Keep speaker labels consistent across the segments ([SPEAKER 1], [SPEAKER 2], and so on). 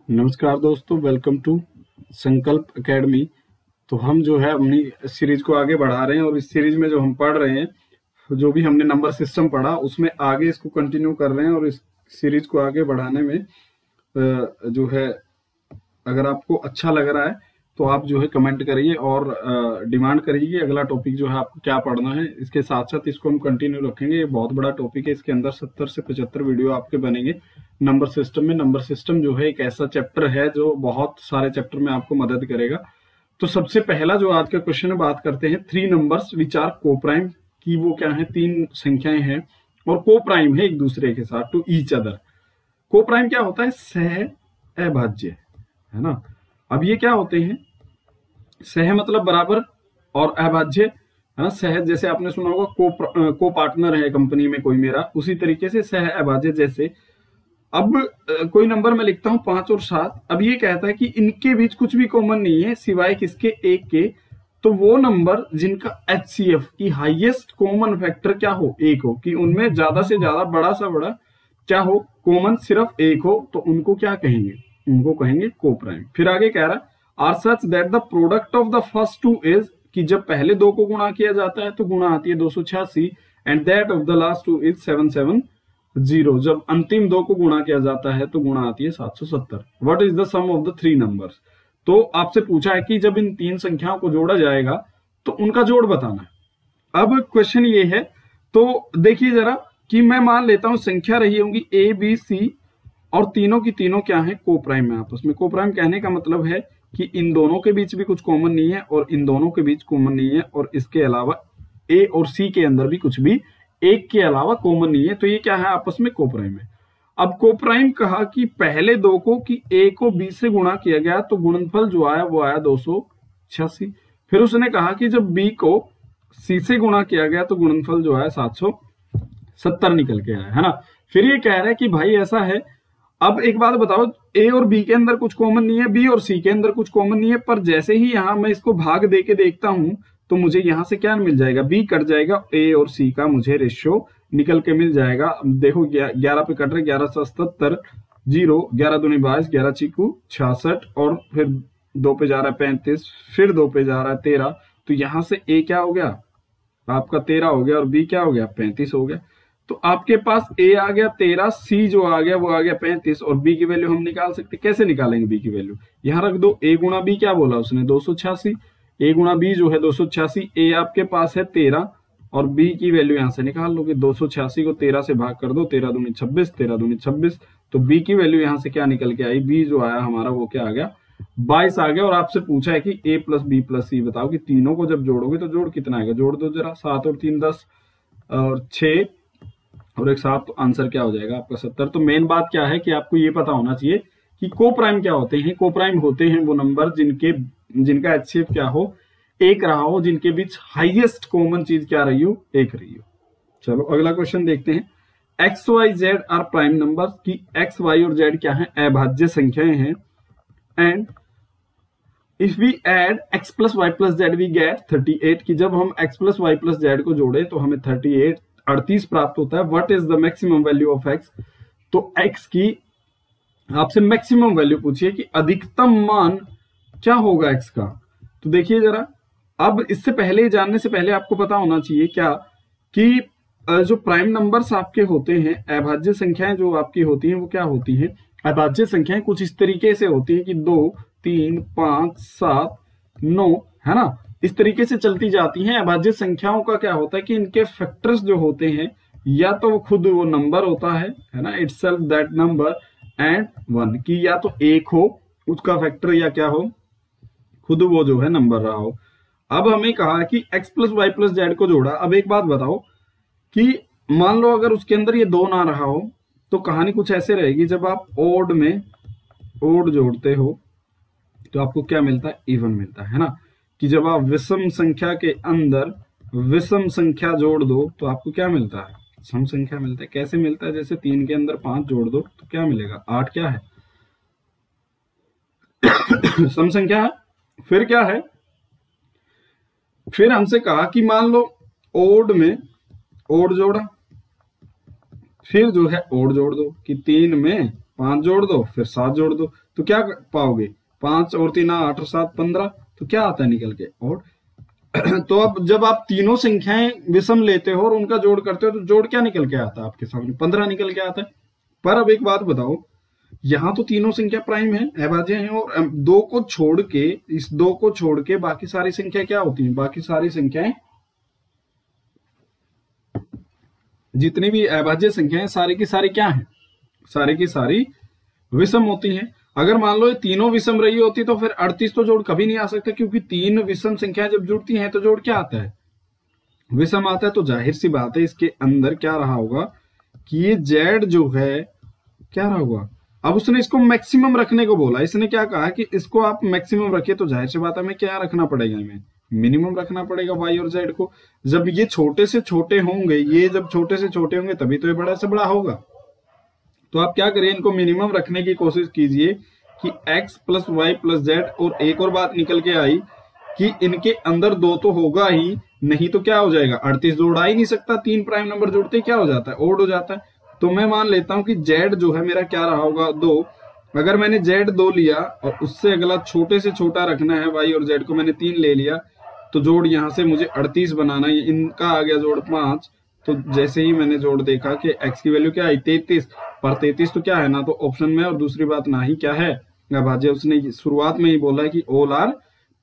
[SPEAKER 1] नमस्कार दोस्तों, welcome to संकल्प एकेडमी। तो हम जो है अपनी सीरीज को आगे बढ़ा रहे हैं और इस सीरीज में जो हम पढ़ रहे हैं, जो भी हमने नंबर सिस्टम पढ़ा उसमें आगे इसको कंटिन्यू कर रहे हैं। और इस सीरीज को आगे बढ़ाने में जो है अगर आपको अच्छा लग रहा है तो आप जो है कमेंट करिए और डिमांड करिए कि अगला टॉपिक जो है आपको क्या पढ़ना है। इसके साथ साथ इसको हम कंटिन्यू रखेंगे। ये बहुत बड़ा टॉपिक है, इसके अंदर 70 से 75 वीडियो आपके बनेंगे नंबर सिस्टम में। नंबर सिस्टम जो है एक ऐसा चैप्टर है जो बहुत सारे चैप्टर में आपको मदद करेगा। तो सबसे पहला जो आज का क्वेश्चन है, बात करते हैं 3 नंबर्स विच आर कोप्राइम की। वो क्या है? 3 संख्याएं हैं और कोप्राइम है एक दूसरे के साथ, टू ईच अदर। कोप्राइम क्या होता है? सह अभाज्य, है ना। अब ये क्या होते हैं? सह मतलब बराबर और अभाज्य, है ना। सह जैसे आपने सुना होगा को पार्टनर है कंपनी में कोई मेरा, उसी तरीके से सह अभाज्य जैसे। अब कोई नंबर मैं लिखता हूं 5 और 7। अब ये कहता है कि इनके बीच कुछ भी कॉमन नहीं है सिवाय किसके? 1 के। तो वो नंबर जिनका HCF की हाईएस्ट कॉमन फैक्टर क्या हो? 1 हो, कि उनमें ज्यादा से ज्यादा बड़ा सा बड़ा क्या हो? कॉमन सिर्फ 1 हो, तो उनको क्या कहेंगे? उनको कहेंगे कोप्राइम। फिर आगे कह रहा are such that the product of the first 2 is, कि जब पहले 2 को गुणा किया जाता है तो गुणा आती है 286, and that of the last 2 is 770। जब अंतिम 2 को गुणा किया जाता है तो गुणा आती है 770। What is the sum of the 3 numbers? तो आपसे पूछा है कि जब इन 3 संख्याओं को जोड़ा जाएगा तो उनका जोड़ बताना है। अब क्वेश्चन ये है, तो देखिए जरा कि मैं मान लेता हूं संख्या रही होंगी ABC और तीनों की तीनों क्या है? कोप्राइम है आपस में। कोप्राइम कहने का मतलब है कि इन दोनों के बीच भी कुछ कॉमन नहीं है और इन दोनों के बीच कॉमन नहीं है, और इसके अलावा A और C के अंदर भी कुछ भी 1 के अलावा कॉमन नहीं है। तो ये क्या है? आपस में कोप्राइम है। अब कोप्राइम कहा कि पहले 2 को कि A को B से गुणा किया गया तो गुणनफल जो आया वो आया 286। फिर उसने कहा कि जब B को C से गुणा किया गया तो गुणनफल जो आया 770 निकल के आया, है ना। फिर ये कह रहा है कि भाई ऐसा है। अब एक बात बताओ, A और B के अंदर कुछ कॉमन नहीं है, B और C के अंदर कुछ कॉमन नहीं है, पर जैसे ही यहां मैं इसको भाग दे के देखता हूं तो मुझे यहां से क्या मिल जाएगा? B कट जाएगा, A और C का मुझे रेशियो निकल के मिल जाएगा। देखो 11 पे कट रहे, 1177, 0, 11 दूनी 22, 11 चीकू 66, और फिर 2 पे जा रहा है 35, फिर 2 पे जा रहा है 13। तो यहां से A क्या हो गया? आपका 13 हो गया, और B क्या हो गया? 35 हो गया। तो आपके पास A आ गया 13, C जो आ गया वो आ गया 35, और B की वैल्यू हम निकाल सकते। कैसे निकालेंगे B की वैल्यू? यहां रख दो। A गुणा B क्या बोला उसने? 286। A गुणा B जो है 286। A आपके पास है 13 और B की वैल्यू यहां से निकाल लोगे। 286 को 13 से भाग कर दो, 13 दूनी 26, 13 दूनी 26। तो B की वैल्यू यहां से क्या निकल के आई? B जो आया हमारा वो क्या आ गया? 22 आ गया। और आपसे पूछा है कि A plus B plus C बताओ कि तीनों को जब जोड़ोगे तो जोड़ कितना आएगा? जोड़ दो जरा। 7 और 3 10 और 6 और 1 7, तो आंसर क्या हो जाएगा आपका? 70। तो मेन बात क्या है कि आपको ये पता होना चाहिए कि कोप्राइम क्या होते हैं। कोप्राइम होते हैं वो नंबर जिनका HCF क्या हो? 1 रहा हो, जिनके बीच हाईएस्ट कॉमन चीज क्या रही हो? 1 रही हो। चलो अगला क्वेश्चन देखते हैं। X y z are prime number, की एक्स वाई और जेड क्या है? अभाज्य संख्याएं हैं। And if we add x plus y plus z we get 38, की जब हम x plus y plus z को जोड़े तो हमें 38 प्राप्त होता है। What is the maximum value of x? तो x की आपसे मैक्सिमम वैल्यू पूछिए कि अधिकतम मान क्या होगा x का। तो देखिए जरा, अब इससे पहले जानने से पहले आपको पता होना चाहिए क्या कि जो प्राइम नंबर्स आपके होते हैं, अभाज्य संख्याएं जो आपकी होती हैं वो क्या होती हैं? अभाज्य संख्याएं कुछ इस तरीके से होती है कि 2 3 5 7 9, है ना, इस तरीके से चलती जाती हैं। अभाज्य संख्याओं का क्या होता है कि इनके फैक्टर्स जो होते हैं, या तो वो खुद वो नंबर होता है ना, इटसेल्फ दैट नंबर, एंड 1, की या तो 1 हो उसका फैक्टर, या क्या हो? खुद वो जो है नंबर रहा हो। अब हमें कहा कि x plus y plus z को जोड़ा। अब एक बात बताओ कि मान लो अगर उसके अंदर ये 2 ना रहा हो तो कहानी कुछ ऐसे रहेगी। जब आप ओड में ओड जोड़ते हो तो आपको क्या मिलता है? इवन मिलता है ना। कि जब आप विषम संख्या के अंदर विषम संख्या जोड़ दो तो आपको क्या मिलता है? सम संख्या मिलता है। कैसे मिलता है? जैसे 3 के अंदर 5 जोड़ दो तो क्या मिलेगा? 8 क्या है? सम संख्या है। फिर क्या है? फिर हमसे कहा कि मान लो ओड में ओड जोड़ा, फिर जो है ओड जोड़ दो, कि 3 में 5 जोड़ दो, फिर 7 जोड़ दो, तो क्या पाओगे? 5 और 3 8 और 7 15, तो क्या आता है निकल के? और तो अब जब आप तीनों संख्याएं विषम लेते हो और उनका जोड़ करते हो तो जोड़ क्या निकल के आता है आपके सामने? 15 निकल के आता है। पर अब एक बात बताओ, यहां तो तीनों संख्या प्राइम है, अभाज्य हैं, और दो को छोड़ के, इस दो को छोड़ के बाकी सारी संख्या क्या होती हैं? बाकी सारी संख्याएं, जितनी भी अभाज्य संख्याएं सारी की सारी क्या है? सारी की सारी विषम होती हैं। अगर मान लो ये तीनों विषम रही होती तो फिर 38 तो जोड़ कभी नहीं आ सकता, क्योंकि तीन विषम संख्याएं जब जुड़ती हैं तो जोड़ क्या आता है? विषम आता है। तो जाहिर सी बात है इसके अंदर क्या रहा होगा कि ये जेड जो है क्या रहा होगा? अब उसने इसको मैक्सिमम रखने को बोला, इसने क्या कहा कि इसको आप मैक्सिमम रखिए, तो जाहिर सी बात है हमें क्या रखना पड़ेगा? हमें मिनिमम रखना पड़ेगा वाई और जेड को। जब ये छोटे से छोटे होंगे, ये जब छोटे से छोटे होंगे तभी तो ये बड़ा से बड़ा होगा। तो आप क्या करिए, इनको मिनिमम रखने की कोशिश कीजिए कि x plus y plus z. और एक और बात निकल के आई कि इनके अंदर दो तो होगा ही, नहीं तो क्या हो जाएगा? 38 जोड़ा ही नहीं सकता। तीन प्राइम नंबर जोड़ते क्या हो जाता है? ओड हो जाता है। तो मैं मान लेता हूं कि जेड जो है मेरा क्या रहा होगा? 2। अगर मैंने जेड 2 लिया और उससे अगला छोटे से छोटा रखना है वाई और जेड को, मैंने 3 ले लिया, तो जोड़ यहां से मुझे 38 बनाना है। इनका आ गया जोड़ 5। तो जैसे ही मैंने जोड़ देखा कि x की वैल्यू क्या आई? 33। पर 33 तो क्या है? ना तो ऑप्शन में, और दूसरी बात ना ही क्या है अभाज्य। उसने शुरुआत में ही बोला है कि ऑल आर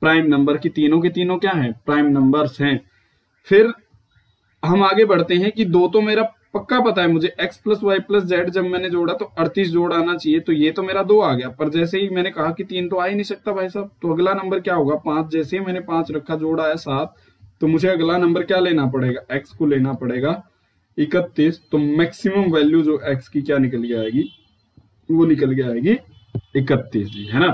[SPEAKER 1] प्राइम नंबर, की तीनों के तीनों क्या है? प्राइम नंबर्स हैं। फिर हम आगे बढ़ते हैं कि दो तो मेरा पक्का पता है मुझे, x plus y plus z जब मैंने जोड़ा तो 38 जोड़ आना चाहिए, तो ये तो मेरा 2 आ गया। पर जैसे ही मैंने कहा कि 3 तो आ ही नहीं सकता भाई साहब, तो अगला नंबर क्या होगा? 5। जैसे ही मैंने 5 रखा, जोड़ आया 7, तो मुझे अगला नंबर क्या लेना पड़ेगा? x को लेना पड़ेगा 31। तो मैक्सिमम वैल्यू जो x की क्या निकल के आएगी? वो निकल के आएगी 31 जी, है ना।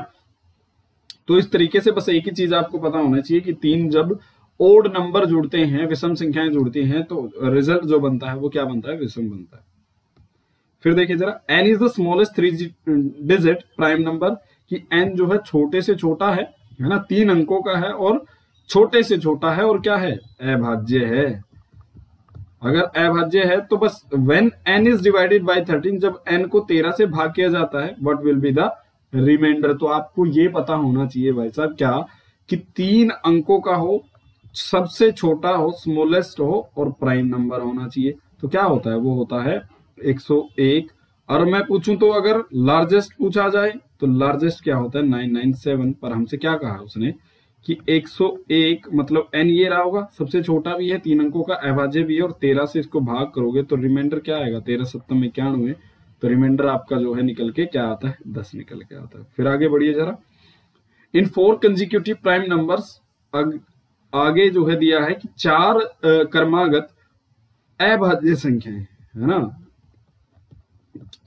[SPEAKER 1] तो इस तरीके से बस एक ही चीज आपको पता होना चाहिए कि तीन जब ओड नंबर जुड़ते हैं, विषम संख्याएं जुड़ती हैं, तो रिजल्ट जो बनता है वो क्या बनता है? विषम बनता है। फिर देखिए जरा, n is the smallest 3 digit prime number, कि n जो है छोटे से छोटा है ना, 3 अंकों का है और छोटे से छोटा है, और क्या है? अभाज्य है। अगर अभाज्य है तो बस when n is divided by 13, जब n को 13 से भाग किया जाता है, what will be the remainder. तो आपको ये पता होना चाहिए भाई साहब क्या, कि 3 अंकों का हो, सबसे छोटा हो, स्मॉलेस्ट हो, और प्राइम नंबर होना चाहिए। तो क्या होता है? वो होता है 101। और मैं पूछूं तो अगर लार्जेस्ट पूछा जाए तो लार्जेस्ट क्या होता है? 997। पर हमसे क्या कहा उसने कि 101 मतलब n ये रहा होगा, सबसे छोटा भी है, 3 अंकों का, अभाज्य भी है, और 13 से इसको भाग करोगे तो रिमाइंडर क्या आएगा? 13 7 91। तो रिमाइंडर आपका जो है निकल के क्या आता है? 10 निकल के आता है। फिर आगे बढ़िए जरा, इन 4 कंसेक्यूटिव प्राइम नंबर्स, आगे जो है दिया है कि 4 क्रमागत अभाज्य संख्याएं, है ना।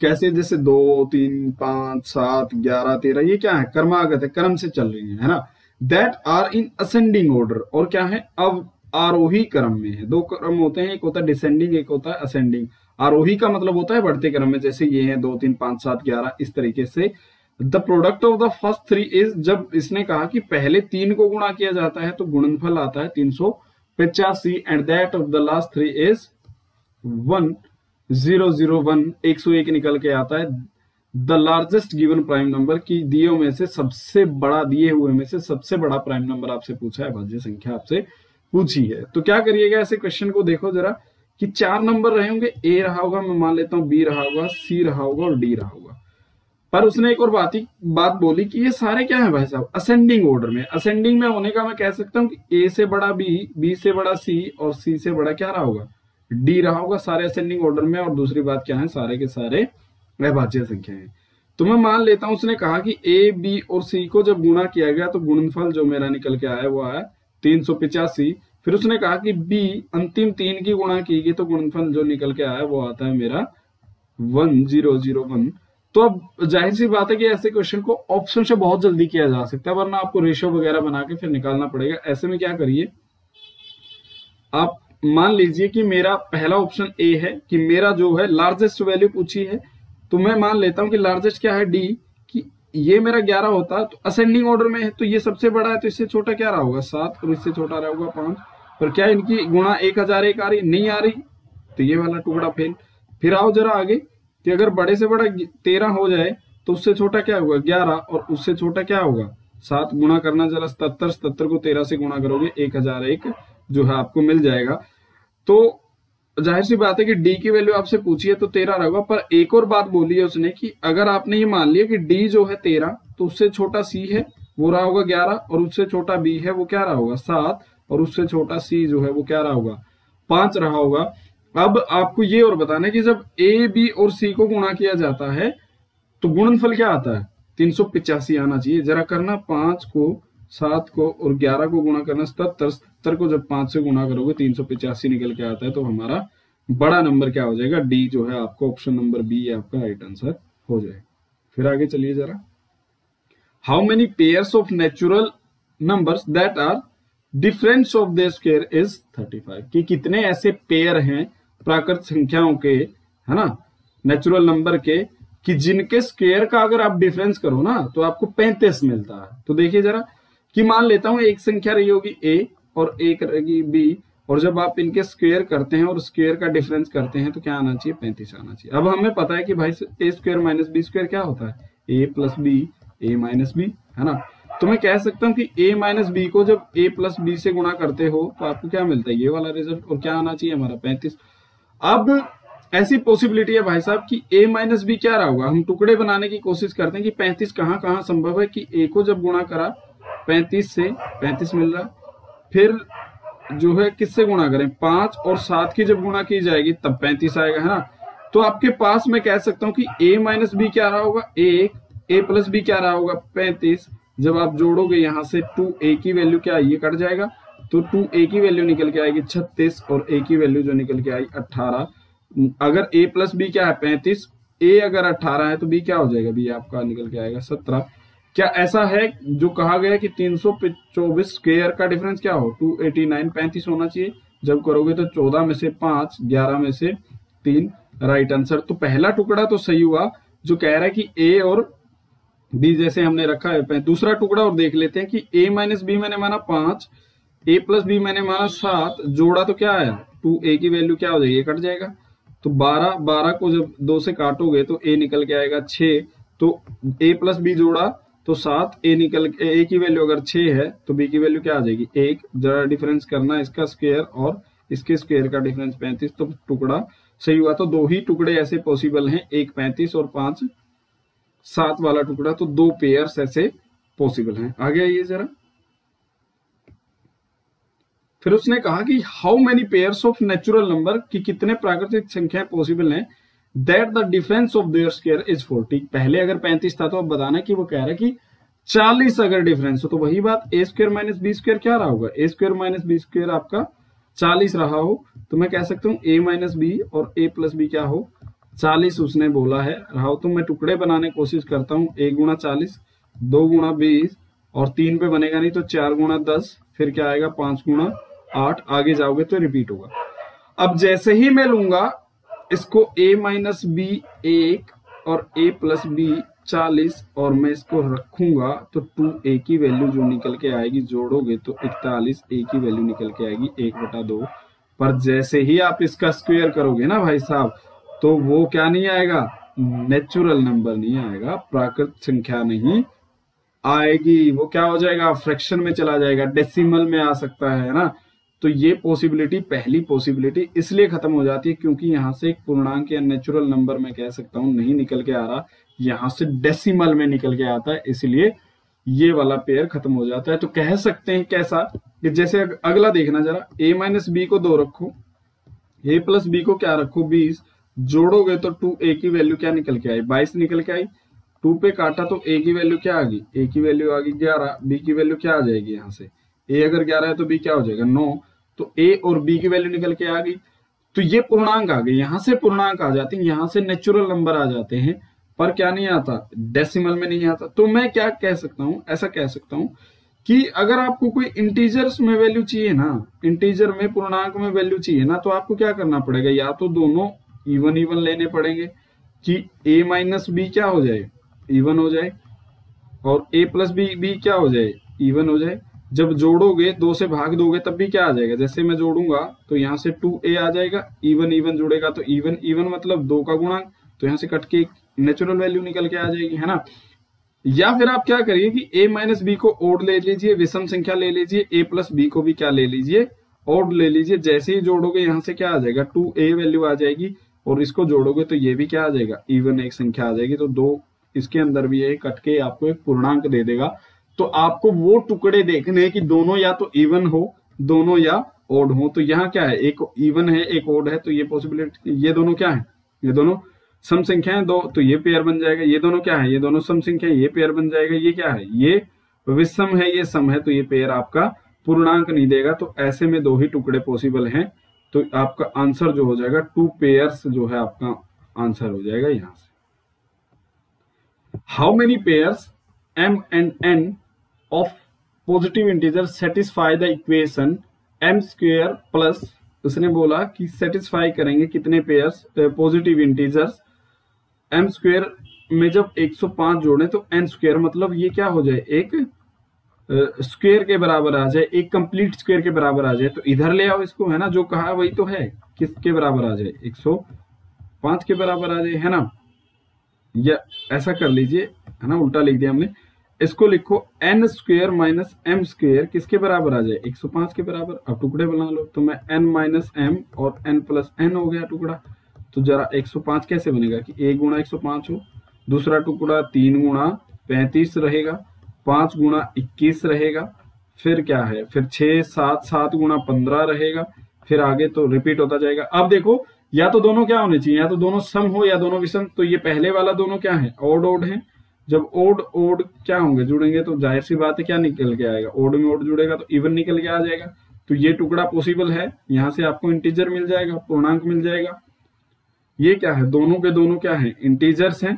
[SPEAKER 1] कैसे? जैसे 2 3 5 7 11 13, ये क्या है? क्रमागत है, क्रम से चल रही है ना। That are in ascending order, और क्या है? अब आरोही क्रम में है। 2 क्रम होते हैं, एक होता है डिसेंडिंग, एक होता है असेंडिंग। आरोही का मतलब होता है बढ़ते क्रम में, जैसे ये है 2 3 5 7 11, इस तरीके से। The product of the first 3 is, जब इसने कहा कि पहले 3 को गुणा किया जाता है तो गुणनफल आता है 385, and that of the last 3 is 1001, 101 निकल के आता है। The largest given prime number, की दिए में से सबसे बड़ा, दिए हुए में से सबसे बड़ा प्राइम नंबर आपसे पूछा है, भाज्य संख्या आपसे पूछी है। तो क्या करिएगा, ऐसे क्वेश्चन को देखो जरा कि 4 नंबर रहे होंगे, ए रहा होगा, मैं मान लेता हूं बी रहा होगा, सी रहा होगा और डी रहा होगा। पर उसने एक और बात बोली कि ये सारे क्या है भाई साहब? असेंडिंग ऑर्डर में। असेंडिंग में होने का मैं कह सकता हूं कि ए से बड़ा बी, बी से बड़ा सी, और सी से बड़ा क्या रहा होगा? डी रहा होगा। सारे असेंडिंग ऑर्डर में। और दूसरी बात क्या है? सारे के सारे अभाज्य संख्या है। तो मैं मान लेता हूं उसने कहा कि ए बी और सी को जब गुणा किया गया तो गुणनफल जो मेरा निकल के आया वो आया 385। फिर उसने कहा कि बी अंतिम 3 की गुणा की गई तो गुणनफल जो निकल के आया वो आता है मेरा 1001। तो अब जाहिर सी बात है कि ऐसे क्वेश्चन को ऑप्शन से बहुत जल्दी किया जा सकता है, वरना आपको रेशियो वगैरह बना के फिर निकालना पड़ेगा। ऐसे में क्या करिए, आप मान लीजिए कि मेरा पहला ऑप्शन ए है कि मेरा जो है लार्जेस्ट वैल्यू पूछी है, तो मैं मान लेता हूं कि लार्जेस्ट क्या है? डी। कि ये मेरा 11 होता है तो असेंडिंग ऑर्डर में है, तो ये सबसे बड़ा है, तो इससे छोटा क्या रहा होगा? 7, और इससे छोटा रहा होगा 5। पर क्या इनकी गुणा 1001 आ रही? नहीं आ रही, तो ये वाला टुकड़ा फेल। फिर आओ जरा आगे, कि अगर बड़े से बड़ा 13 हो जाए तो उससे छोटा क्या होगा 11, और उससे छोटा क्या होगा 7। गुणा करना जरा 77, 77 को 13 से गुणा करोगे 1001 जो है आपको मिल जाएगा। तो जाहिर सी बात है कि डी की वैल्यू आपसे पूछी है तो 13 रहेगा। पर एक और बात बोली है उसने कि अगर आपने ये मान लिया कि डी जो है 13 तो उससे छोटा सी है वो रहा होगा 11, और उससे छोटा बी है वो क्या रहा होगा 7, और उससे छोटा सी जो है वो क्या रहा होगा 5 रहा होगा। अब आपको ये और बताना है कि जब ए बी और सी को गुणा किया जाता है तो गुणनफल क्या आता है 385 आना चाहिए। जरा करना 5 को 7 को और 11 को गुणा करना 77, 77 को जब 5 से गुणा करोगे 385 निकल के आता है। तो हमारा बड़ा नंबर क्या हो जाएगा डी जो है आपको ऑप्शन नंबर बी आपका राइट आंसर हो जाएगा। फिर आगे चलिए जरा, how many pairs of natural numbers that are difference of their square is 35, कि कितने ऐसे पेयर हैं प्राकृत संख्याओं के, है ना, नेचुरल नंबर के, कि जिनके स्क्वायर का अगर आप डिफरेंस करो ना तो आपको 35 मिलता है। तो देखिए जरा कि मान लेता हूं एक संख्या रही होगी ए और एक रहेगी बी, और जब आप इनके स्क्वायर करते हैं और स्क्वायर का डिफरेंस करते हैं तो क्या आना चाहिए 35 आना चाहिए। अब हमें पता है कि भाई ए स्क्वायर माइनस बी स्क्वायर क्या होता है ए प्लस बी, ए माइनस बी, है ना। तो मैं कह सकता हूं कि a माइनस बी को जब a प्लस बी से गुणा करते हो तो आपको क्या मिलता है ये वाला रिजल्ट, और क्या आना चाहिए हमारा 35। अब ऐसी पॉसिबिलिटी है भाई साहब कि a माइनस बी क्या रहा होगा, हम टुकड़े बनाने की कोशिश करते हैं कि 35 कहां कहां संभव है कि a को जब गुणा करा 35 से 35 मिल रहा, फिर जो है किससे गुणा करें 5 और 7 की जब गुणा की जाएगी तब 35 आएगा, है ना। तो आपके पास मैं कह सकता हूं कि a माइनस बी क्या रहा होगा 1, a प्लस बी क्या रहा होगा 35। जब आप जोड़ोगे यहां से 2a की वैल्यू क्या आई ये कट जाएगा, तो 2a की वैल्यू निकल के आएगी 36 और a की वैल्यू जो निकल के आई 18। अगर a प्लस बी क्या है 35, a अगर 18 है तो b क्या हो जाएगा b आपका निकल के आएगा 17। क्या ऐसा है जो कहा गया कि 324 स्क्वायर का डिफरेंस क्या हो 289, 35 होना चाहिए। जब करोगे तो 14 में से 5, 11 में से 3 राइट आंसर। तो पहला टुकड़ा तो सही हुआ जो कह रहा है कि a और b जैसे हमने रखा है। दूसरा टुकड़ा और देख लेते हैं कि a माइनस बी मैंने माना 5, a प्लस बी मैंने माना 7, जोड़ा तो क्या आया 2a की वैल्यू क्या हो जाएगी ये कट जाएगा, तो 12, 12 को जब 2 से काटोगे तो a निकल के आएगा 6, तो a प्लस बी जोड़ा तो 7, a निकल a की वैल्यू अगर 6 है तो b की वैल्यू क्या आ जाएगी 1। जरा डिफरेंस करना इसका स्क्वायर और इसके स्क्वायर का डिफरेंस 35, तो टुकड़ा सही हुआ। तो दो ही टुकड़े ऐसे पॉसिबल हैं, एक 35 और 5 7 वाला टुकड़ा, तो 2 पेयर्स ऐसे पॉसिबल हैं। आगे आइए जरा, फिर उसने कहा कि how many pairs of natural number, कि कितने प्राकृतिक संख्याएं पॉसिबल हैं that the difference of their square is 40। पहले अगर 35 था तो अब बताना कि वो कह रहा है कि 40 अगर डिफरेंस हो तो वही बात a square minus b square क्या रहा होगा a square minus b square आपका 40 रहा हो, तो मैं कह सकता हूं a माइनस बी और a प्लस बी क्या हो 40 उसने बोला है रहा हो। तो मैं टुकड़े बनाने की कोशिश करता हूं 1 गुणा 40, 2 गुणा 20 और 3 पे बनेगा नहीं तो 4 गुणा 10, फिर क्या आएगा 5 गुणा 8, आगे जाओगे तो रिपीट होगा। अब जैसे ही मैं लूंगा इसको a माइनस बी 1 और a प्लस बी 40 और मैं इसको रखूंगा तो 2a की वैल्यू जो निकल के आएगी जोड़ोगे तो 41, a की वैल्यू निकल के आएगी 1/2। पर जैसे ही आप इसका स्क्वायर करोगे ना भाई साहब तो वो क्या नहीं आएगा नेचुरल नंबर नहीं आएगा, प्राकृत संख्या नहीं आएगी, वो क्या हो जाएगा फ्रैक्शन में चला जाएगा, डेसिमल में आ सकता है ना। तो ये पॉसिबिलिटी पहली पॉसिबिलिटी इसलिए खत्म हो जाती है क्योंकि यहां से एक पूर्णांक या नेचुरल नंबर मैं कह सकता हूं नहीं निकल के आ रहा, यहां से डेसिमल में निकल के आता है, इसलिए ये वाला पेयर खत्म हो जाता है। तो कह सकते हैं कैसा कि जैसे अगला देखना जरा, a माइनस बी को 2 रखो, a प्लस बी को क्या रखो 20, जोड़ोगे तो 2a की वैल्यू क्या निकल के आई 22 निकल के आई, 2 पे काटा तो a की वैल्यू क्या आ गई a की वैल्यू आ गई 11, b की वैल्यू क्या आ जाएगी यहाँ से a अगर 11 है तो b क्या हो जाएगा 9, तो a और b की वैल्यू निकल के आ गई। तो ये पूर्णांक आ गए, यहां से पूर्णांक आ जाते हैं, यहां से नेचुरल नंबर आ जाते हैं, पर क्या नहीं आता डेसिमल में नहीं आता। तो मैं क्या कह सकता हूं, ऐसा कह सकता हूं कि अगर आपको कोई इंटीजर्स में वैल्यू चाहिए ना, इंटीजर में पूर्णांक में वैल्यू चाहिए ना, तो आपको क्या करना पड़ेगा, या तो दोनों इवन इवन लेने पड़ेंगे कि a माइनस बी क्या हो जाए इवन हो जाए और a प्लस बी क्या हो जाए इवन हो जाए। जब जोड़ोगे 2 से भाग दोगे तब भी क्या आ जाएगा, जैसे मैं जोड़ूंगा तो यहाँ से 2a आ जाएगा, इवन इवन जुड़ेगा तो इवन इवन मतलब 2 का गुणांक, तो यहाँ से कट के नेचुरल वैल्यू निकल के आ जाएगी, है ना। या फिर आप क्या करिए कि a माइनस बी को ओड ले लीजिए, विषम संख्या ले लीजिए, a प्लस बी को भी क्या ले लीजिए, ओड ले लीजिए। जैसे ही जोड़ोगे यहाँ से क्या आ जाएगा, 2a वैल्यू आ जाएगी, और इसको जोड़ोगे तो ये भी क्या आ जाएगा, इवन एक संख्या आ जाएगी। तो दो इसके अंदर भी ये कट के आपको एक पूर्णांक दे देगा। तो आपको वो टुकड़े देखने हैं कि दोनों या तो इवन हो, दोनों या ओड हो। तो यहाँ क्या है, एक इवन है एक ओड है, तो ये पॉसिबिलिटी, ये दोनों क्या है, ये दोनों सम संख्याएं दो, तो ये पेयर बन जाएगा। ये दोनों क्या है, ये दोनों सम संख्या, ये पेयर बन जाएगा। ये क्या है, ये विषम है, ये सम है, तो ये पेयर आपका पूर्णांक नहीं देगा। तो ऐसे में दो ही टुकड़े पॉसिबल हैं, तो आपका आंसर जो हो जाएगा 2 पेयर्स जो है आपका आंसर हो जाएगा यहां से। How many pairs m and n of positive integer satisfy the equation m square plus, उसने बोला कि सेटिस्फाई करेंगे कितने pairs positive integers m square में जब 105 जोड़े तो n स्क्वेयर मतलब ये क्या हो जाए, एक स्क्वेयर के बराबर आ जाए, एक कंप्लीट स्क्वेयर के बराबर आ जाए। तो इधर ले आओ इसको, है ना, जो कहा वही तो है, किसके बराबर आ जाए, 105 के बराबर आ जाए, है ना। या ऐसा कर लीजिए, है ना, उल्टा लिख दिया हमने। इसको लिखो n square minus m square किसके बराबर आ जाए, 105 के बराबर। अब टुकड़े बना लो, तो मैं n माइनस m और n प्लस n हो गया टुकड़ा। तो जरा 105 कैसे बनेगा कि 1 गुणा 105 हो, दूसरा टुकड़ा 3 गुणा 35 रहेगा, 5 गुणा 21 रहेगा, फिर क्या है, फिर 6 7 7 गुणा 15 रहेगा, फिर आगे तो रिपीट होता जाएगा। अब देखो, या तो दोनों क्या होने चाहिए, या तो दोनों सम हो या दोनों विषम। तो ये पहले वाला दोनों क्या है, ओड ओड है। जब ओड ओड क्या होंगे, जुड़ेंगे, तो जाहिर सी बात है क्या निकल के आएगा, ओड में ओड जुड़ेगा तो इवन निकल के आ जाएगा। तो ये टुकड़ा पॉसिबल है, यहां से आपको इंटीजर मिल जाएगा, पूर्णांक मिल जाएगा। ये क्या है, दोनों के दोनों क्या है, इंटीजर्स हैं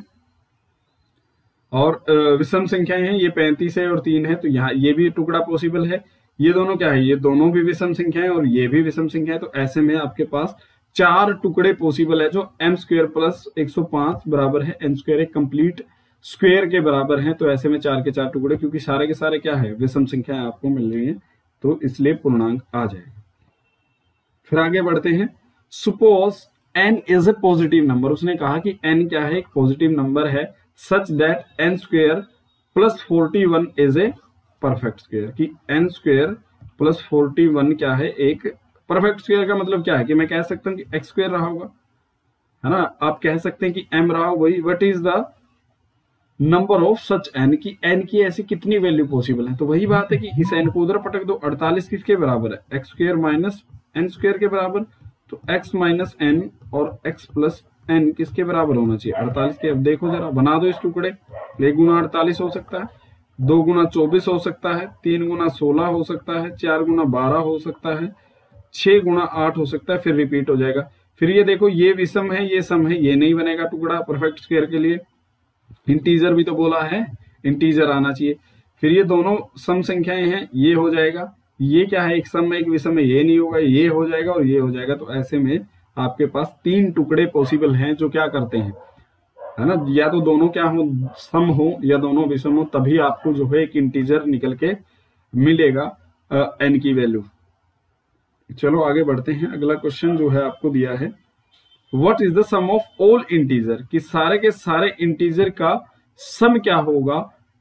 [SPEAKER 1] और विषम संख्याएं हैं। ये 35 है और 3 है, तो यहाँ ये भी टुकड़ा पॉसिबल है। ये दोनों क्या है, ये दोनों भी विषम संख्याएं और ये भी विषम संख्या है। तो ऐसे में आपके पास 4 टुकड़े पॉसिबल है, जो m स्क्वेयर प्लस 105 बराबर है n स्क्वेयर, एक कंप्लीट स्क्वेयर के बराबर है। तो ऐसे में 4 के 4 टुकड़े, क्योंकि सारे के सारे क्या है, विषम संख्याएं आपको मिल रही हैं, तो इसलिए पूर्णांक आ जाएगा। फिर आगे बढ़ते हैं। Suppose n is A positive number, उसने कहा कि n क्या है, एक पॉजिटिव नंबर है, such that n square plus 41 is a perfect square, कि n स्क्वेयर प्लस 41 क्या है, एक परफेक्ट स्क्वेयर। का मतलब क्या है कि मैं कह सकता हूं कि x स्क्वेयर रहा होगा, है ना। आप कह सकते हैं कि m रहा हो, वही what is the number of such n, की n की ऐसी कितनी वैल्यू पॉसिबल है। तो वही बात है कि इस n को उधर पटक दो, 48 किसके बराबर है, x square minus n square के बराबर। तो x माइनस n और x प्लस n किसके बराबर होना चाहिए, 48 के। अब देखो जरा, बना दो इस टुकड़े। 1 गुना 48 हो सकता है, 2 गुना 24 हो सकता है, 3 गुना 16 हो सकता है, 4 गुना 12 हो सकता है, 6 गुना 8 हो सकता है, फिर रिपीट हो जाएगा। फिर ये देखो, ये विषम है ये सम है, ये नहीं बनेगा टुकड़ा परफेक्ट स्क्वायर के लिए। इंटीजर भी तो बोला है, इंटीजर आना चाहिए। फिर ये दोनों सम संख्याएं हैं, ये हो जाएगा। ये क्या है, एक सम में एक विषम में, ये नहीं होगा, ये हो जाएगा और ये हो जाएगा। तो ऐसे में आपके पास 3 टुकड़े पॉसिबल हैं जो क्या करते हैं, है ना, या तो दोनों क्या हो, सम हो या दोनों विषम हो, तभी आपको जो है एक इंटीजर निकल के मिलेगा n की वैल्यू। चलो आगे बढ़ते हैं। अगला क्वेश्चन जो है आपको दिया है, what is the sum of all integer, कि सारे के सारे इंटीजर का सम क्या होगा,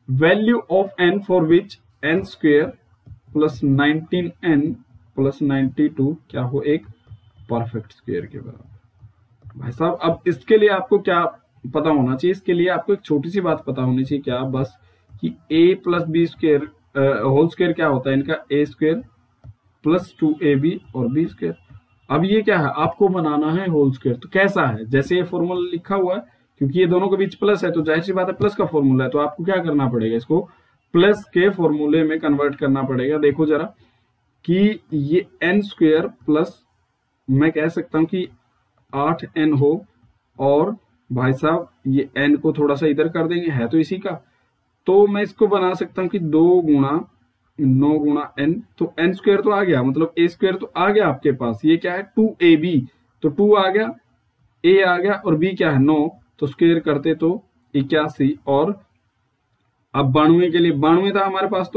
[SPEAKER 1] value of n for which n square plus 19n plus 92 क्या हो, एक परफेक्ट स्क्वेयर के बराबर। भाई साहब, अब इसके लिए आपको क्या पता होना चाहिए, इसके लिए आपको एक छोटी सी बात पता होनी चाहिए, क्या, बस कि a plus b square whole square क्या होता है इनका, a स्क्वेयर प्लस 2ab और b स्क्वेयर। अब ये क्या है, आपको बनाना है होल स्क्वेयर। तो कैसा है, जैसे ये फॉर्मूला लिखा हुआ है, क्योंकि ये दोनों के बीच प्लस है, तो जाहिर सी बात है प्लस का फॉर्मूला है, तो आपको क्या करना पड़ेगा, इसको प्लस के फॉर्मूले में कन्वर्ट करना पड़ेगा। देखो जरा कि ये n स्क्वेयर प्लस, मैं कह सकता हूं कि 8n हो, और भाई साहब ये n को थोड़ा सा इधर कर देंगे, है तो इसी का। तो मैं इसको बना सकता हूं कि 2 गुणा 9 गुणा n, तो n स्क्वेयर तो आ गया, मतलब a स्क्वेयर तो आ गया आपके पास। ये क्या है, 2ab, तो 2 आ गया, a आ गया, और b क्या है 9, तो स्क्वेयर करते तो 81। और अब 92 के लिए 92 था हमारे पास,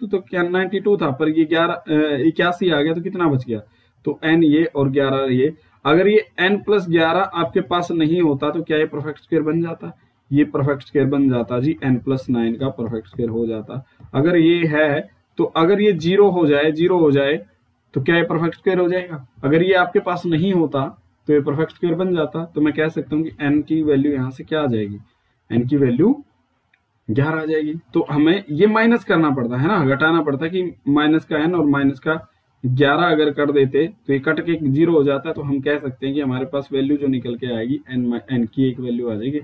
[SPEAKER 1] तो क्या 92 था, पर ये 81 आ गया, तो कितना बच गया, तो n ये और 11 ये। अगर ये n+11 आपके पास नहीं होता तो क्या ये परफेक्ट स्क्वायर बन जाता? ये परफेक्ट स्क्वायर बन जाता जी, n+9 का परफेक्ट स्क्वायर हो जाता। अगर ये है तो अगर ये 0 हो जाए तो क्या ये परफेक्ट स्क्वायर हो जाएगा? अगर ये आपके पास नहीं होता तो ये परफेक्ट स्क्वायर बन जाता। तो मैं कह सकता हूँ कि n की वैल्यू यहाँ से क्या आ जाएगी? n की वैल्यू 11 आ जाएगी। तो हमें ये माइनस करना पड़ता है ना, घटाना पड़ता है कि माइनस का n और माइनस का 11 अगर कर देते तो ये कट के 0 हो जाता है। तो हम कह सकते हैं कि हमारे पास वैल्यू जो निकल के आएगी n की एक वैल्यू आ जाएगी।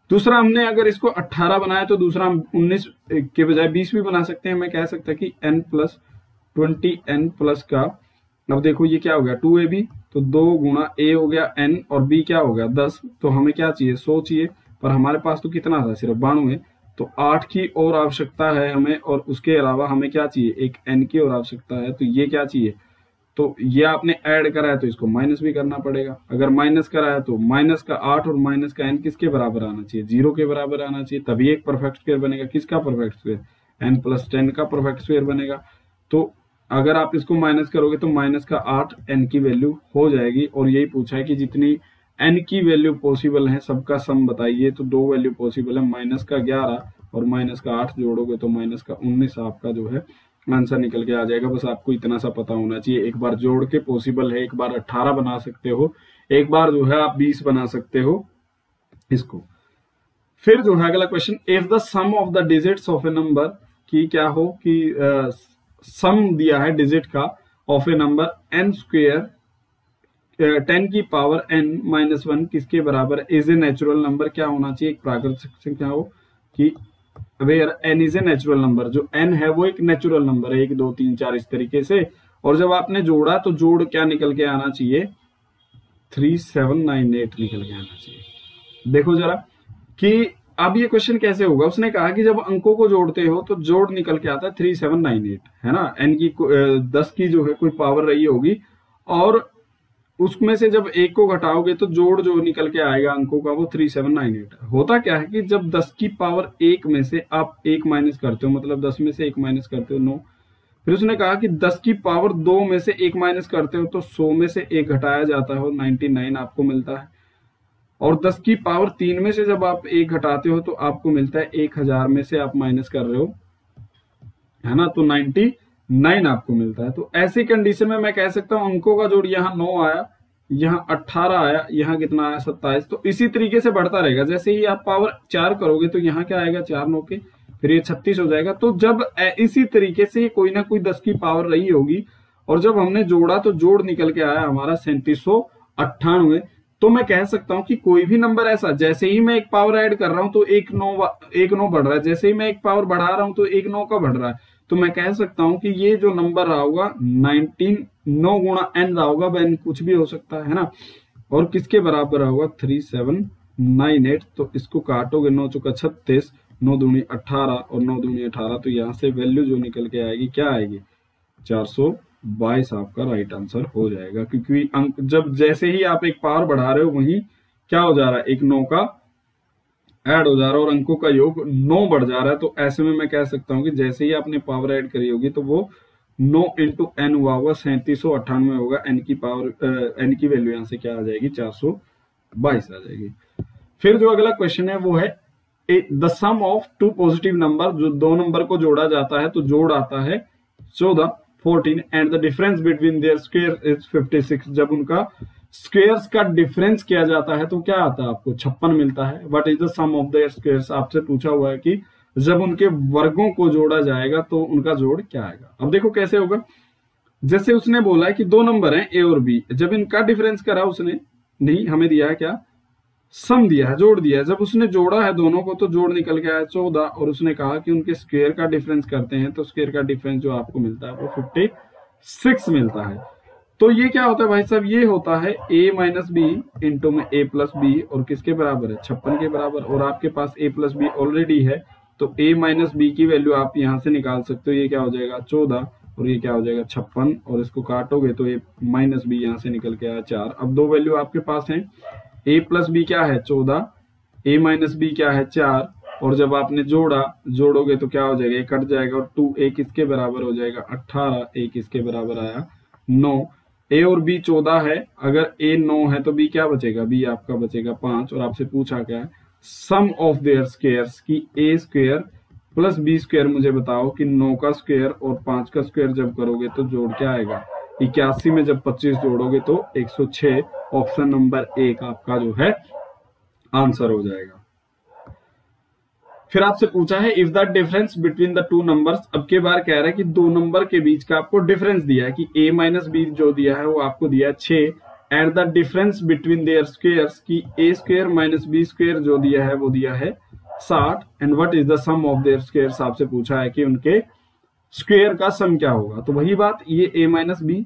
[SPEAKER 1] दूसरा, हमने अगर इसको 18 बनाया तो दूसरा हम 19 के बजाय 20 भी बना सकते हैं। मैं कह सकता कि n+20 n+ का, अब देखो ये क्या हो गया 2ab, तो 2 गुणा a हो गया n और b क्या हो गया 10। तो हमें क्या चाहिए? 100 चाहिए, पर हमारे पास तो कितना था? सिर्फ 92। तो 8 की और आवश्यकता है हमें, और उसके अलावा हमें क्या चाहिए? एक n की और आवश्यकता है। तो ये क्या चाहिए? तो ये आपने ऐड करा है तो इसको माइनस भी करना पड़ेगा। अगर माइनस करा है तो माइनस का 8 और माइनस का n किसके बराबर आना चाहिए? 0 के बराबर आना चाहिए, तभी एक परफेक्ट स्क्वायर बनेगा। किसका परफेक्ट स्क्वायर? n+10 का परफेक्ट स्क्वायर बनेगा। तो अगर आप इसको माइनस करोगे तो माइनस का 8 n की वैल्यू हो जाएगी। और यही पूछा है कि जितनी n की वैल्यू पॉसिबल है सबका सम बताइए। तो 2 वैल्यू पॉसिबल है, माइनस का 11 और माइनस का 8 जोड़ोगे तो माइनस का 19 आपका जो है आंसर निकल के आ जाएगा। बस आपको इतना सा पता होना चाहिए। एक बार जोड़ के पॉसिबल है, एक बार 18 बना सकते हो, एक बार जो है आप 20 बना सकते हो इसको। फिर जो है अगला question, if the sum of the digits of a number की क्या हो कि सम दिया है डिजिट का ऑफ ए नंबर n² 10 की पावर n-1 किसके बराबर? Is a natural number. क्या होना चाहिए? एक प्राकृतिक संख्या हो कि where n is a natural number. जो n है वो एक नेचुरल नंबर है, 1 2 3 4 इस तरीके से। और जब आपने जोड़ा तो जोड़ क्या निकल के आना चाहिए? 3798 निकल के आना चाहिए। देखो जरा कि अब ये क्वेश्चन कैसे होगा। उसने कहा कि जब अंकों को जोड़ते हो तो जोड़ निकल के आता है 3798, है ना। n की 10 की जो है कोई पावर रही होगी, और उसमें से जब एक को घटाओगे तो जोड़ जो निकल के आएगा अंकों का वो 3798। होता क्या है कि जब 10 की पावर 1 में से आप 1 माइनस करते हो, मतलब 10 में से 1 माइनस करते हो 9। फिर उसने कहा कि 10 की पावर 2 में से 1 माइनस करते हो तो 100 में से 1 घटाया जाता है और 99 आपको मिलता है। और 10 की पावर 3 में से जब आप 1 घटाते हो तो आपको मिलता है 1000 में से आप माइनस कर रहे हो, है ना, तो 99 आपको मिलता है। तो ऐसी कंडीशन में मैं कह सकता हूं अंकों का जोड़ यहाँ 9 आया, यहाँ 18 आया, यहाँ कितना आया 27। तो इसी तरीके से बढ़ता रहेगा। जैसे ही आप पावर 4 करोगे तो यहाँ क्या आएगा 4 9 के, फिर ये 36 हो जाएगा। तो जब इसी तरीके से कोई ना कोई 10 की पावर रही होगी और जब हमने जोड़ा तो जोड़ निकल के आया हमारा 3798। तो मैं कह सकता हूं कि कोई भी नंबर ऐसा, जैसे ही मैं एक पावर ऐड कर रहा हूं तो एक नौ बढ़ रहा है, जैसे ही मैं एक पावर बढ़ा रहा हूं तो 1 9 का बढ़ रहा है। तो मैं कह सकता हूं कि ये जो नंबर रहा होगा 9 गुणा n रहा होगा। n कुछ भी हो सकता है ना। और किसके बराबर रहा होगा? 3798। तो इसको काटोगे 9 चौका 36, 9 दूनी 18 और 9 दूनी 18। तो यहाँ से वैल्यू जो निकल के आएगी क्या आएगी? 422 आपका राइट आंसर हो जाएगा। क्योंकि अंक जब जैसे ही आप एक पावर बढ़ा रहे हो वहीं क्या हो जा रहा है? एक 9 का ऐड हो जा रहा है और अंकों का योग 9 बढ़ जा रहा है। तो ऐसे में मैं कह सकता हूं कि जैसे ही आपने पावर ऐड करी होगी तो वो 9 इंटू n हुआ होगा 3798 होगा। n की पावर n की वैल्यू यहाँ से क्या आ जाएगी? 422 आ जाएगी। फिर जो अगला क्वेश्चन है वो है the sum of two positive number. जो दो नंबर को जोड़ा जाता है तो जोड़ आता है 14 14 and the difference between there square is 56। जब उनका स्क्वेयर्स का डिफरेंस किया जाता है तो क्या आता है? आपको 56 मिलता है। What is the sum of their squares? आपसे पूछा हुआ है कि जब उनके वर्गों को जोड़ा जाएगा तो उनका जोड़ क्या आएगा। अब देखो कैसे होगा। जैसे उसने बोला है कि दो नंबर हैं ए और बी, जब इनका डिफरेंस करा उसने, नहीं हमें दिया है क्या? सम दिया है, जोड़ दिया है। जब उसने जोड़ा है दोनों को तो जोड़ निकल के आया 14 और उसने कहा कि उनके स्क्वायर का डिफरेंस करते हैं तो स्क्वायर का डिफरेंस जो आपको मिलता है वो 56 मिलता है। तो ये क्या होता है भाई साहब? ये होता है a माइनस बी इंटू में a प्लस बी और किसके बराबर है? 56 के बराबर। और आपके पास a प्लस बी ऑलरेडी है तो a माइनस बी की वैल्यू आप यहां से निकाल सकते हो। ये क्या हो जाएगा? 14 और ये क्या हो जाएगा? 56 और इसको काटोगे तो a माइनस बी यहां से निकल के आया 4। अब दो वैल्यू आपके पास है, a प्लस बी क्या है? 14, a माइनस बी क्या है? 4। और जब आपने जोड़ोगे तो क्या हो जाएगा? ये कट जाएगा और 2 a किसके बराबर हो जाएगा? 18, a किसके बराबर आया? 9। ए और बी 14 है, अगर ए 9 है तो बी क्या बचेगा, बी आपका बचेगा 5। और आपसे पूछा क्या है, सम ऑफ देयर स्क्वायर्स की ए स्क्वायर प्लस बी स्क्वायर मुझे बताओ कि 9 का स्क्वायर और 5 का स्क्वायर जब करोगे तो जोड़ क्या आएगा, 81 में जब 25 जोड़ोगे तो 106। ऑप्शन नंबर 1 आपका जो है आंसर हो जाएगा। फिर आपसे पूछा है if the difference between the two numbers, अब के बार कह रहा है कि दो नंबर के बीच का आपको डिफरेंस दिया है कि a माइनस बी जो दिया है वो आपको दिया है 6, and the difference between their squares की a square minus b square जो दिया है वो दिया है 60, and what is the sum of their squares, आपसे पूछा है कि उनके स्क्वायर का सम क्या होगा। तो वही बात, ये a माइनस बी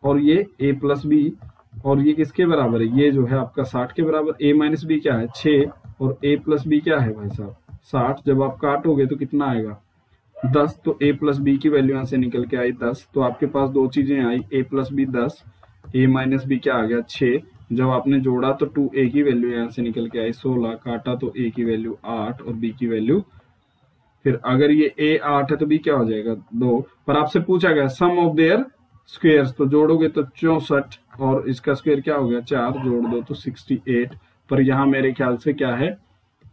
[SPEAKER 1] और ये a प्लस बी, और ये किसके बराबर है, ये जो है आपका 60 के बराबर। a माइनस बी क्या है 6 और a प्लस बी क्या है भाई साहब 60। जब आप काटोगे तो कितना आएगा 10, तो a प्लस बी की वैल्यू यहां से निकल के आई 10। तो आपके पास दो चीजें आई, a plus b 10, a minus b क्या आ गया 6। जब आपने जोड़ा तो 2a की वैल्यू यहां से निकल के आई 16, काटा तो a की वैल्यू 8 और b की वैल्यू, फिर अगर ये a 8 है तो b क्या हो जाएगा 2। पर आपसे पूछा गया सम ऑफ देयर स्क्वायर्स, तो जोड़ोगे तो 64 और इसका स्क्वायर क्या हो गया 4, जोड़ दो तो 68। पर यहाँ मेरे ख्याल से क्या है,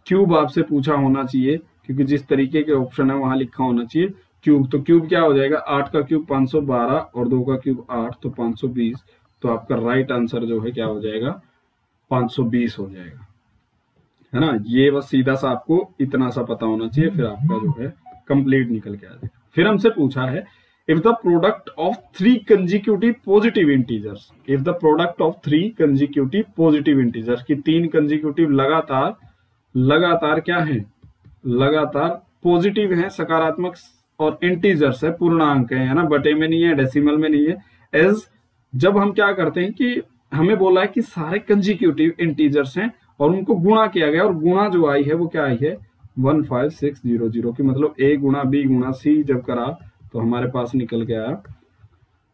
[SPEAKER 1] क्यूब आपसे पूछा होना चाहिए, क्योंकि जिस तरीके के ऑप्शन है वहां लिखा होना चाहिए क्यूब। तो क्यूब क्या हो जाएगा, 8 का क्यूब 512 और 2 का क्यूब 8 तो 520। तो आपका राइट आंसर जो है क्या हो जाएगा 520 हो जाएगा, है ना। ये बस सीधा सा आपको इतना सा पता होना चाहिए, फिर आपका जो है कंप्लीट निकल के आ जाएगा। फिर हमसे पूछा है if the product of 3 consecutive positive integers, if the product of 3 consecutive positive integers की 3 कंजिक्यूटिव लगातार क्या है, लगातार पॉजिटिव है, सकारात्मक और इंटीजर्स है, पूर्णांक है ना, बटे में नहीं है, डेसिमल में नहीं है। एज जब हम क्या करते हैं कि हमें बोला है कि सारे कंजिक्यूटिव इंटीजर्स हैं और उनको गुणा किया गया, और गुणा जो आई है वो क्या आई है 15600 की, मतलब a गुणा b गुणा c जब करा तो हमारे पास निकल के आया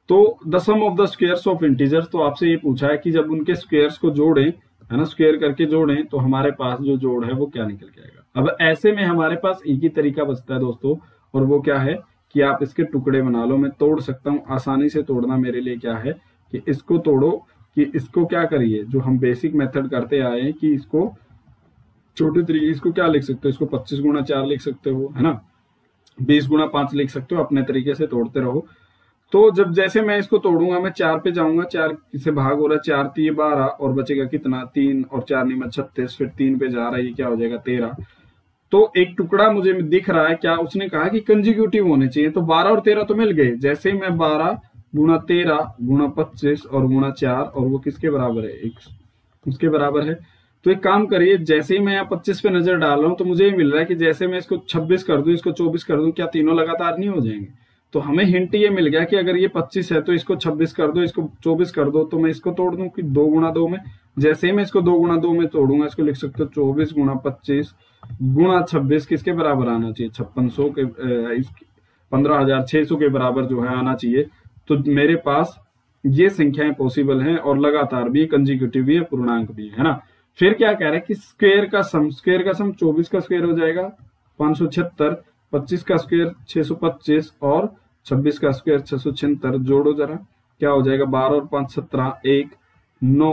[SPEAKER 1] तो the sum of the squares of integers. तो आपसे ये पूछा है कि जब उनके स्क्वायर्स को जोड़ें, है ना, स्क्वायर करके जोड़ें तो हमारे पास जो जोड़ है वो क्या निकल के आएगा। अब ऐसे में हमारे पास एक ही तरीका बचता है दोस्तों, और वो क्या है कि आप इसके टुकड़े बना लो। मैं तोड़ सकता हूं, आसानी से तोड़ना मेरे लिए क्या है कि इसको तोड़ो, कि इसको क्या करिए जो हम बेसिक मेथड करते आए हैं कि इसको छोटे तरीके, इसको क्या लिख सकते हो, इसको 25 गुणा 4 लिख सकते हो, है ना, 20 गुणा 5 लिख सकते हो, अपने तरीके से तोड़ते रहो। तो जब जैसे मैं इसको तोड़ूंगा, मैं 4 पे जाऊंगा, 4 से भाग हो रहा है, 4 3 12 और बचेगा कितना 3 और 4 नहीं में 36, फिर 3 पे जा रहा है, ये क्या हो जाएगा 13। तो एक टुकड़ा मुझे दिख रहा है, क्या उसने कहा कि कंजिक्यूटिव होने चाहिए, तो 12 और 13 तो मिल गए। जैसे ही मैं 12 गुणा 13 गुणा 25 और गुणा 4, और वो किसके बराबर है, एक उसके बराबर है। तो एक काम करिए, जैसे ही मैं यहाँ 25 पे नजर डाल रहा हूं तो मुझे ये मिल रहा है कि जैसे मैं इसको 26 कर दूं, इसको 24 कर दूं, क्या तीनों लगातार नहीं हो जाएंगे। तो हमें हिंट ये मिल गया कि अगर ये 25 है तो इसको 26 कर दो, इसको 24 कर दो, तो मैं इसको तोड़ दूं कि 2 गुणा 2 में। जैसे ही मैं इसको 2 गुणा 2 में तोड़ूंगा, इसको लिख सकते हो 24 गुणा 25 गुणा 26 किसके बराबर आना चाहिए, 5600 के 15,600 के बराबर जो है आना चाहिए। तो मेरे पास ये संख्याएं पॉसिबल हैं और लगातार भी, कंजिक्यूटिव भी है, पूर्णांक भी है ना। फिर क्या कह रहा है कि स्क्वायर का सम 24 का स्क्वायर हो जाएगा 576, 25 का स्क्वायर 625 और 26 का स्क्वायर 676। जोड़ो जरा, क्या हो जाएगा 12 और 5 17, 1 9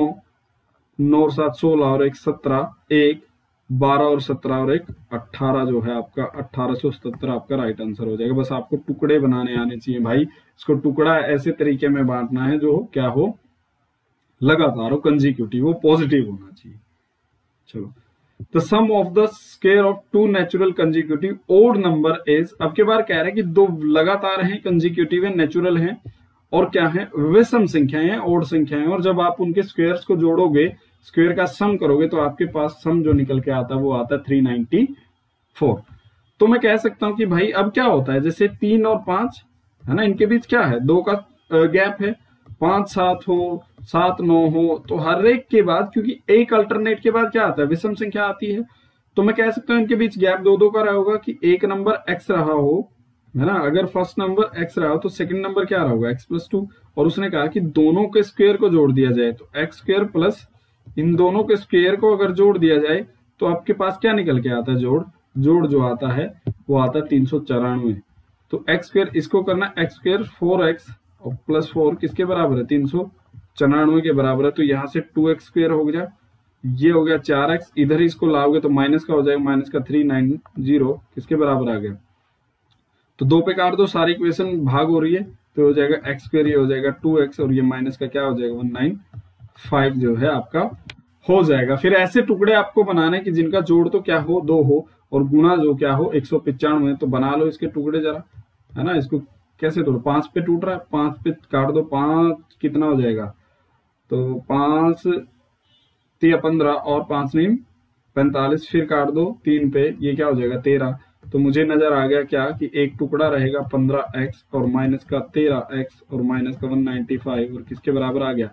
[SPEAKER 1] 9 और 7 16 और 1 17, 1 12 और 17 और 1 18 जो है आपका 1877 आपका राइट आंसर हो जाएगा। बस आपको टुकड़े बनाने आने चाहिए भाई। इसको टुकड़ा ऐसे तरीके में बांटना है जो क्या हो, लगातार हो, कंजिक्यूटिव हो, पॉजिटिव होना चाहिए। चलो, the sum of the square of 2 natural consecutive odd number is, अब के बार कह रहे हैं कि 2 लगातार हैं, कंजिक्यूटिव है, नेचुरल है, और क्या है विषम संख्याएं हैं, ओड संख्याएं। और जब आप उनके स्क्वायर्स को जोड़ोगे, स्क्वायर का सम करोगे, तो आपके पास सम जो निकल के आता है वो आता है 394। तो मैं कह सकता हूं कि भाई अब क्या होता है, जैसे 3 और 5 है ना, इनके बीच क्या है 2 का गैप है, 5 7 हो, 7 9 हो, तो हर एक के बाद, क्योंकि एक अल्टरनेट के बाद क्या आता है विषम संख्या आती है, तो मैं कह सकता हूं इनके बीच गैप 2 का रहा होगा कि एक नंबर x रहा हो, है ना। अगर फर्स्ट नंबर x रहा हो तो सेकंड नंबर क्या रहा होगा x+2। और उसने कहा कि दोनों के स्क्वायर को जोड़ दिया जाए, तो x² प्लस इन दोनों के स्क्वायर को अगर जोड़ दिया जाए तो आपके पास क्या निकल के आता है, जोड़ जो आता है वो आता है 394। तो x², इसको करना x² 4x और +4 किसके बराबर है 94 के बराबर है, तो यहाँ से 2x² हो गया, ये हो गया 4x, इधर ही इसको लाओगे तो माइनस का हो जाएगा, माइनस का 390 किसके बराबर आ गया, तो 2 पे काट दो, सारी इक्वेशन भाग हो रही है, तो हो जाएगा x², ये हो जाएगा 2x, और ये माइनस का क्या हो जाएगा 195 जो है आपका हो जाएगा। फिर ऐसे टुकड़े आपको बनाने की जिनका जोड़ तो क्या हो 2 हो और गुणा जो क्या हो 195, तो बना लो इसके टुकड़े जरा, है ना। इसको कैसे तोड़ो, 5 पे टूट रहा है, 5 पे काट दो, 5 कितना हो जाएगा, तो 5 3 15 और 5 9 45, फिर काट दो 3 पे, ये क्या हो जाएगा 13। तो मुझे नजर आ गया क्या कि एक टुकड़ा रहेगा 15x और माइनस का 13x और माइनस का 195 और किसके बराबर आ गया,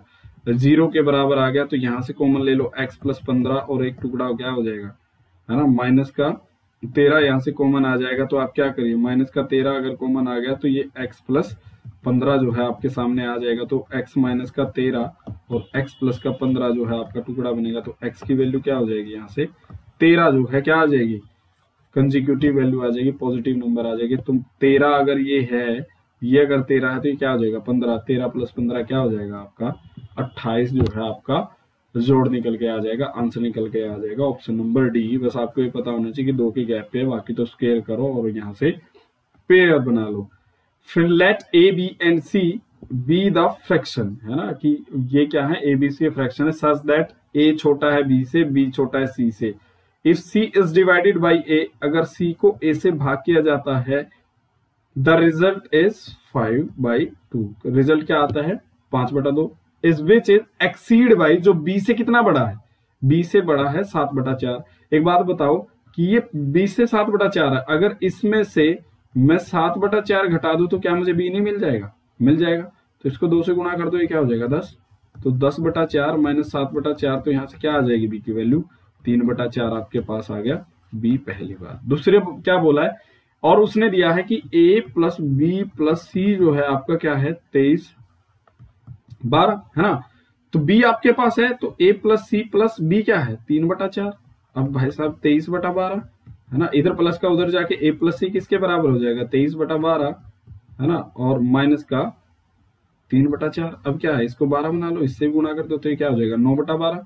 [SPEAKER 1] 0 के बराबर आ गया। तो यहां से कॉमन ले लो x प्लस 15 और एक टुकड़ा क्या हो जाएगा, है ना, माइनस का 13 यहाँ से कॉमन आ जाएगा। तो आप क्या करिए, माइनस का 13 अगर कॉमन आ गया तो ये x प्लस 15 जो है आपके सामने आ जाएगा, तो x माइनस का 13 और x प्लस का 15 जो है आपका टुकड़ा बनेगा। तो x की वैल्यू क्या हो जाएगी, यहाँ से 13 जो है क्या आ जाएगी, कंजिक्यूटिव वैल्यू आ जाएगी, पॉजिटिव नंबर आ जाएगी। तुम 13 अगर ये है, ये अगर 13 है तो ये क्या हो जाएगा 15, 13 प्लस 15 क्या हो जाएगा आपका 28 जो है आपका जोड़ निकल के आ जाएगा, आंसर निकल के आ जाएगा ऑप्शन नंबर डी। बस आपको ये पता होना चाहिए कि 2 के गैप पे है, बाकी तो स्क्वायर करो और यहाँ से पेयर बना लो। फिर let a b and c be the fraction, है ना, कि ये क्या है ए बी सी फ्रैक्शन है, सच दैट ए छोटा है बी से, बी छोटा है सी से। If C is divided by A, अगर सी को ए से भाग किया जाता है, द रिजल्ट इज 5/2, रिजल्ट क्या आता है 5/2, is which is exceed by, जो बी से कितना बड़ा है, बी से बड़ा है 7/4। एक बात बताओ कि ये बी से 7/4 है, अगर इसमें से मैं 7/4 घटा दूं तो क्या मुझे बी नहीं मिल जाएगा, मिल जाएगा। तो इसको 2 से गुणा कर दो, ये क्या हो जाएगा 10, तो 10/4 माइनस 7/4, तो यहाँ से क्या आ जाएगी बी की वैल्यू 3/4 आपके पास आ गया बी पहली बार। दूसरे क्या बोला है, और उसने दिया है कि a प्लस बी प्लस सी जो है आपका क्या है 23 12, है ना। तो b आपके पास है, तो a plus c plus b क्या है 3/4। अब भाई साहब 23/12, है ना, इधर प्लस का उधर जाके a प्लस सी किसके बराबर हो जाएगा 23/12, है ना, और माइनस का 3/4। अब क्या है, इसको 12 बना लो, इससे गुणा कर दो तो ये क्या हो जाएगा 9/12।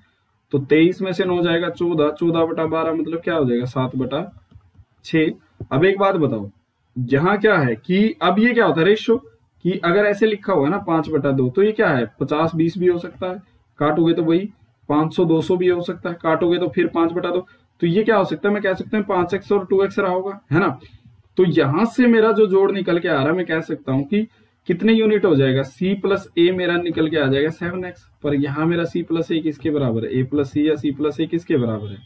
[SPEAKER 1] तो 23 में से 9 जाएगा 14, 14/12 मतलब क्या हो जाएगा 7/6। अब एक बात बताओ, यहाँ क्या है कि अब ये क्या होता है रेशियो, कि अगर ऐसे लिखा हुआ है ना 5/2, तो ये क्या है 50-20 भी हो सकता है, काटोगे तो वही 500-200 भी हो सकता है, काटोगे तो फिर 5/2। तो ये क्या हो सकता है, मैं कह सकता हूँ 5x और 2x रहा होगा, है ना। तो यहां से मेरा जो जोड़ निकल के आ रहा है, मैं कह सकता हूं कि कितने यूनिट हो जाएगा, c प्लस ए मेरा निकल के आ जाएगा 7x, पर यहाँ मेरा c प्लस ए किसके बराबर है, a प्लस सी या c प्लस ए किसके बराबर है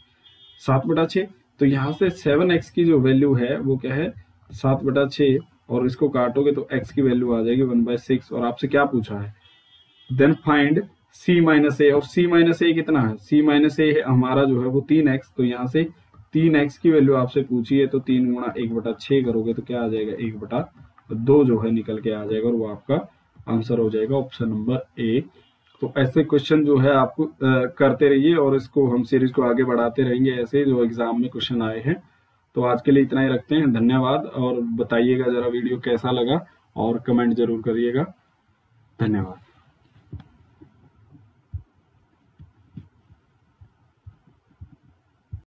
[SPEAKER 1] 7/6। तो यहाँ से 7x की जो वैल्यू है वो क्या है 7/6, और इसको काटोगे तो x की वैल्यू आ जाएगी 1/6। और आपसे क्या पूछा है, देन फाइंड c माइनस ए, और c माइनस ए कितना है, c माइनस ए हमारा जो है वो 3x, तो यहाँ से 3x की वैल्यू आपसे पूछी है, तो 3 गुणा 1/6 करोगे तो क्या आ जाएगा 1/2 जो है निकल के आ जाएगा, और वो आपका आंसर हो जाएगा ऑप्शन नंबर ए। तो ऐसे क्वेश्चन जो है आप करते रहिए, और इसको हम सीरीज को आगे बढ़ाते रहेंगे, ऐसे जो एग्जाम में क्वेश्चन आए हैं। तो आज के लिए इतना ही रखते हैं, धन्यवाद। और बताइएगा जरा वीडियो कैसा लगा, और कमेंट जरूर करिएगा, धन्यवाद।